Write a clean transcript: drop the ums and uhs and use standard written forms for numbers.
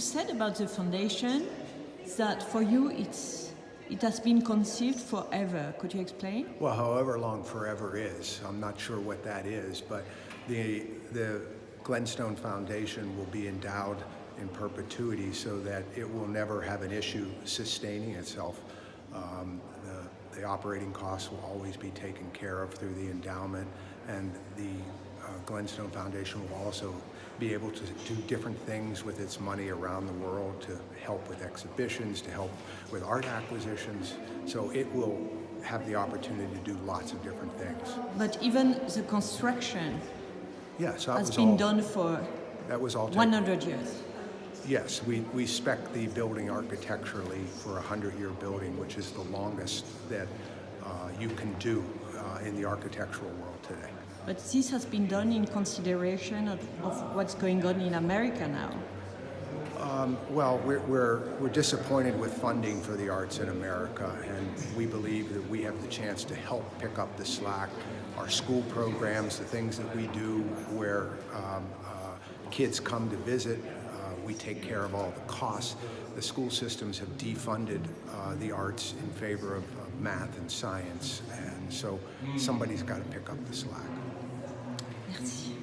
you said about the foundation that for you it has been conceived forever. Could you explain? Well, however long forever is, I'm not sure what that is, but the Glenstone Foundation will be endowed in perpetuity so that it will never have an issue sustaining itself. The operating costs will always be taken care of through the endowment, and the Glenstone Foundation will also be able to do different things with its money around the world to help with exhibitions, to help with art acquisitions. So it will have the opportunity to do lots of different things. But even the construction Yes, has been done for that was all 100 years. Yes, we spec the building architecturally for a 100-year building, which is the longest that you can do in the architectural world today. But this has been done in consideration of what's going on in America now. Well, we're disappointed with funding for the arts in America, and we believe that we have the chance to help pick up the slack. Our school programs, the things that we do where kids come to visit, we take care of all the costs. The school systems have defunded the arts in favor of math and science, and so somebody's got to pick up the slack. Merci.